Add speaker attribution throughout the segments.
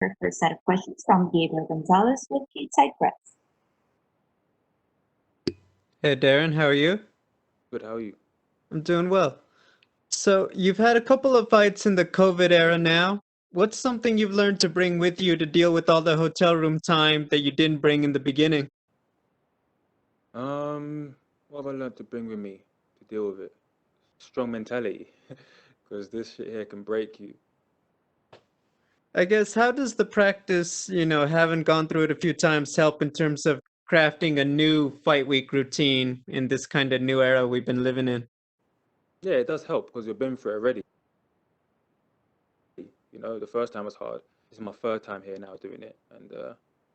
Speaker 1: Our first set of questions from Gabriel Gonzalez with Stateside Press.
Speaker 2: Hey Darren, how are you?
Speaker 3: Good, how are you?
Speaker 2: I'm doing well. So, you've had a couple of fights in the COVID era now. What's something you've learned to bring with you to deal with all the hotel room time that you didn't bring in the beginning?
Speaker 3: What have I learned to bring with me to deal with it? Strong mentality, because this shit here can break you.
Speaker 2: I guess, how does the practice, having gone through it a few times, help in terms of crafting a new fight week routine in this kind of new era we've been living in?
Speaker 3: Yeah, it does help because you've been through it already. The first time was hard. This is my third time here now doing it, and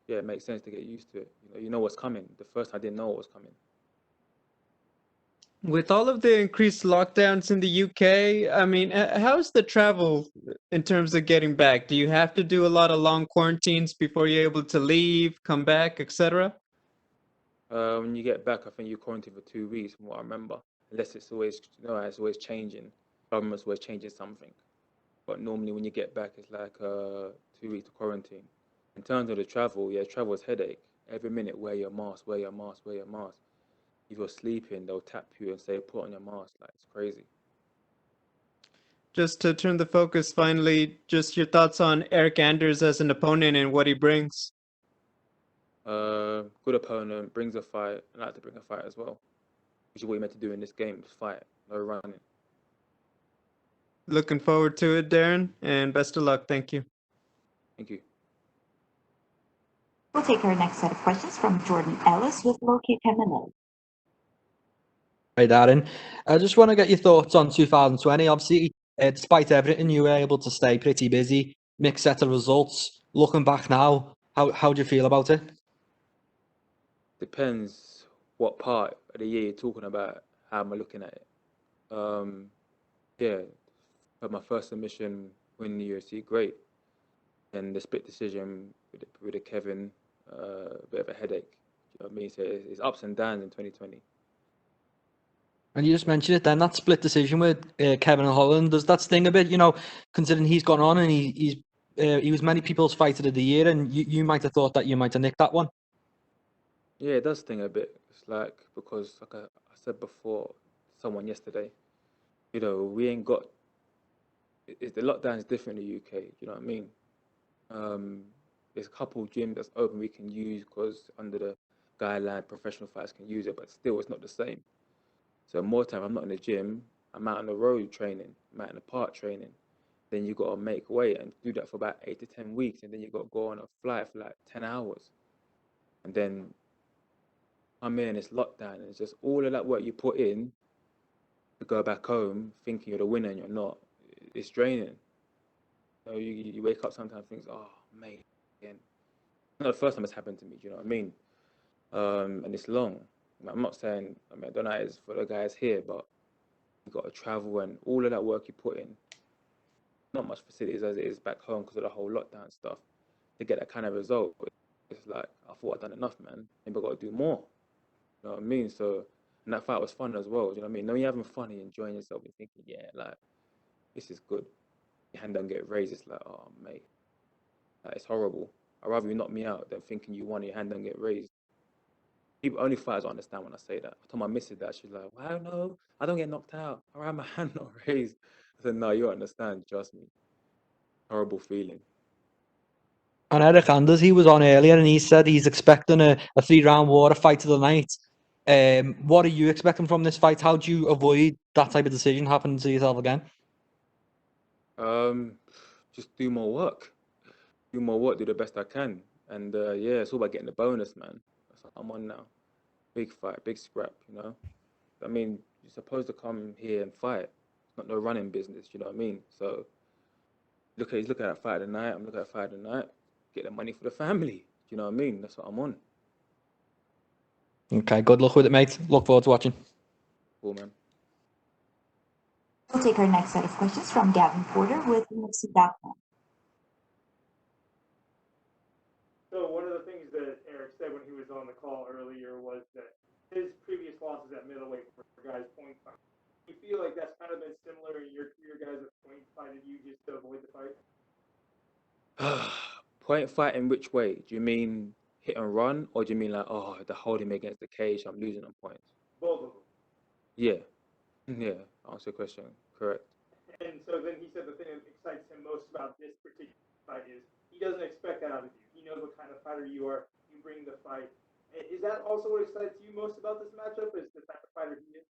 Speaker 3: yeah, it makes sense to get used to it. You know what's coming. The first time I didn't know what was coming.
Speaker 2: With all of the increased lockdowns in the UK, I mean, how's the travel in terms of getting back? Do you have to do a lot of long quarantines before you're able to leave, come back, etc.?
Speaker 3: When you get back, I think you quarantine for 2 weeks, from what I remember. Unless it's always, it's always changing. Government's always changing something. But normally when you get back, it's like 2 weeks of quarantine. In terms of the travel, yeah, travel is headache. Every minute, wear your mask, wear your mask, wear your mask. If you're sleeping, they'll tap you and say, put on your mask. Like, it's crazy.
Speaker 2: Just to turn the focus finally, just your thoughts on Eryk Anders as an opponent and what he brings.
Speaker 3: Good opponent, brings a fight. I like to bring a fight as well. Which is what you're meant to do in this game, just fight, no running.
Speaker 2: Looking forward to it, Darren, and best of luck. Thank you.
Speaker 3: Thank you.
Speaker 1: We'll take our next set of questions from Jordan Ellis with Locate MMA.
Speaker 4: Hey Darren, I just want to get your thoughts on 2020. Obviously, despite everything, you were able to stay pretty busy, mixed set of results. Looking back now, how do you feel about it?
Speaker 3: Depends what part of the year you're talking about, how am I looking at it. Yeah, had my first submission win the UFC, great. And the split decision with the Kevin, a bit of a headache. You know what I mean? So it's ups and downs in 2020.
Speaker 4: And you just mentioned it then, that split decision with Kevin Holland, does that sting a bit, considering he's gone on and he was many people's fighter of the year, and you might have thought that you might have nicked that one?
Speaker 3: Yeah, it does sting a bit. It's like, because like I said before, someone yesterday, we ain't got, the lockdown is different in the UK, you know what I mean? There's a couple gyms that's open we can use because under the guideline, professional fighters can use it, but still it's not the same. So more time I'm not in the gym, I'm out on the road training, I'm out in the park training. Then you got to make weight and do that for about 8 to 10 weeks, and then you got to go on a flight for like 10 hours. And then I'm in this lockdown, and it's just all of that work you put in to go back home thinking you're the winner and you're not. It's draining. You wake up sometimes and think, oh, mate, again. Not the first time it's happened to me, do you know what I mean? And it's long. I'm not saying, I don't know how it is for the guys here, but you got to travel and all of that work you put in. Not much facilities as it is back home because of the whole lockdown stuff. To get that kind of result, it's like, I thought I'd done enough, man. Maybe I got to do more. You know what I mean? So, and that fight was fun as well. Do you know what I mean? When you're having fun and enjoying yourself and thinking, yeah, like, this is good. Your hand don't get raised. It's like, oh, mate, like, it's horrible. I'd rather you knock me out than thinking you won and your hand don't get raised. People, only fighters don't understand when I say that. I told my missus that. She's like, well, no, I don't get knocked out. I have my hand not raised. I said, no, you understand. Trust me. Horrible feeling.
Speaker 4: And Eryk Anders, he was on earlier and he said he's expecting a 3-round war, a fight of the night. What are you expecting from this fight? How do you avoid that type of decision happening to yourself again?
Speaker 3: Just do more work. Do more work, do the best I can. And yeah, it's all about getting the bonus, man. That's what I'm on now. Big fight, big scrap, I mean, you're supposed to come here and fight. It's not no running business, you know what I mean? So he's looking at fight of the night, I'm looking at fight of the night. Get the money for the family. Do you know what I mean? That's what I'm on.
Speaker 4: Okay, good luck with it, mate. Look forward to watching.
Speaker 3: Cool, man.
Speaker 1: We'll take our next set of questions from Gavin Porter with UFC.com.
Speaker 5: So one of the things that Eryk said when he was on the call earlier was that his previous losses at middleweight were guys point fight. Do you feel like that's kind of been similar in your career, guys, at point fighted you just to avoid the fight?
Speaker 3: Point fight in which way? Do you mean hit and run, or do you mean like, oh, the holding me against the cage, I'm losing on points?
Speaker 5: Both of them.
Speaker 3: Yeah, yeah. Answer the question. Correct.
Speaker 5: And so then he said the thing that excites him most about this particular fight is he doesn't expect that out of you. He knows what kind of fighter you are. You bring the fight. Is that also what excites you most about this matchup? Is the type of fighter he is?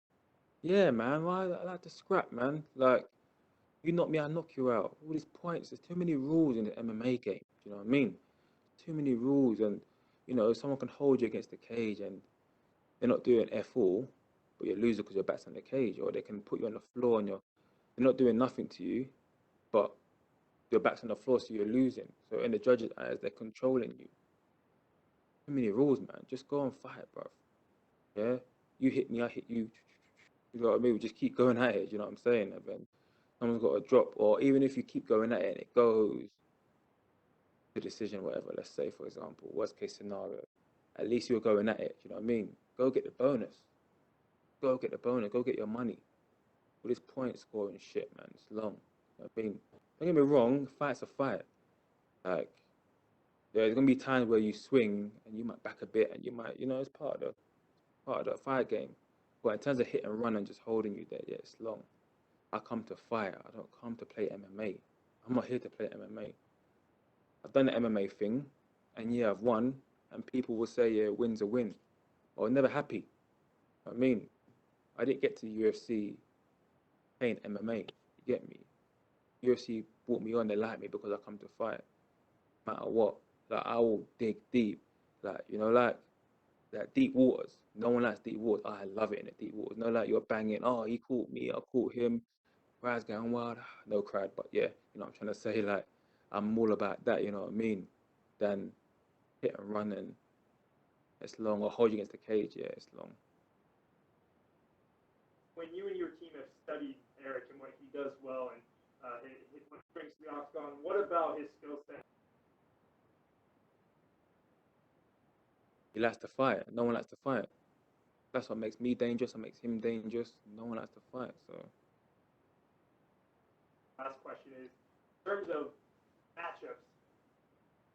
Speaker 3: Yeah, man. Why I like to scrap, man? Like, you knock me, I knock you out. All these points. There's too many rules in the MMA game. Do you know what I mean? Too many rules, and someone can hold you against the cage, and they're not doing F all, but you're losing because your back's on the cage, or they can put you on the floor and they're not doing nothing to you, but your back's on the floor, so you're losing. So in the judges' eyes, they're controlling you. Too many rules, man. Just go and fight, bruv. Yeah, you hit me, I hit you. You know what I mean? We just keep going at it. You know what I'm saying? And then someone's got a drop, or even if you keep going at it and it goes to decision, whatever. Let's say, for example, worst case scenario, at least you're going at it. You know what I mean? Go get the bonus. Go get the bonus. Go get your money. All this point scoring shit, man. It's long. You know what I mean? Don't get me wrong. Fight's a fight. Like, there's gonna be times where you swing and you might back a bit, and you might, it's part of the fight game. But in terms of hit and run and just holding you there, yeah, it's long. I come to fight. I don't come to play MMA. I'm not here to play MMA. I've done the MMA thing, and yeah, I've won. And people will say, yeah, win's a win. Or never happy. I mean, I didn't get to UFC playing MMA. You get me? UFC brought me on. They like me because I come to fight. No matter what, like I will dig deep. Like like deep waters. No one likes deep waters. I love it in the deep waters. No, like you're banging. Oh, he caught me. I caught him. Crowd's going wild. No crowd, but yeah, I'm trying to say, like, I'm all about that. You know what I mean? Than hit and run, and it's long, or hold you against the cage. Yeah, it's long.
Speaker 5: When you and your team have studied Eryk and what he does well and what he brings to the octagon, what about his skill set?
Speaker 3: He likes to fight. No one likes to fight. That's what makes me dangerous. What makes him dangerous. No one likes to fight. So
Speaker 5: Last question is, in terms of matchups,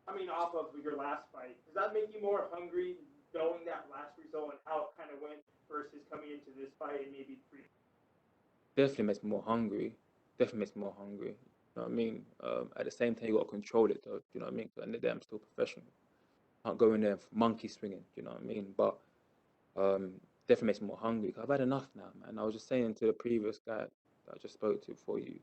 Speaker 5: coming off of your last fight, does that make you more hungry knowing that last result and how it kind of went versus coming into this fight and maybe three?
Speaker 3: definitely makes me more hungry. Definitely makes me more hungry. You know what I mean? At the same time, you got to control it, though. You know what I mean? 'Cause at the end of the day, I'm still professional. Can't go in there monkey swinging. You know what I mean? But definitely makes me more hungry. 'Cause I've had enough now, man. I was just saying to the previous guy that I just spoke to before you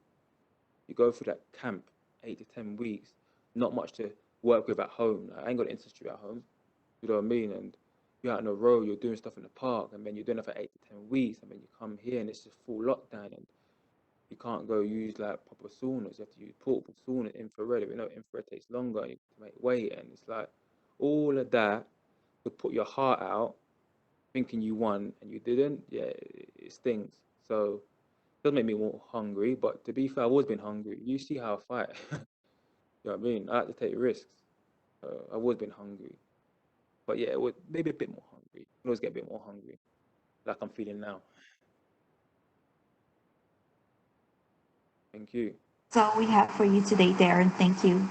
Speaker 3: go through that camp, 8 to 10 weeks, not much to work with at home. Like, I ain't got an industry at home. You know what I mean? And you're out on the road, you're doing stuff in the park, and then you're doing it for 8 to 10 weeks, and then you come here and it's just full lockdown, and you can't go use like proper saunas. You have to use portable sauna, infrared. We know infrared takes longer. You have to make weight, and it's like all of that would put your heart out, thinking you won and you didn't. Yeah, it stings. So it does make me more hungry. But to be fair, I've always been hungry. You see how I fight. You know what I mean? I like to take risks. I've always been hungry. But yeah, it would maybe a bit more hungry. You can always get a bit more hungry, like I'm feeling now. Thank you.
Speaker 1: That's all we have for you today, Darren. Thank you.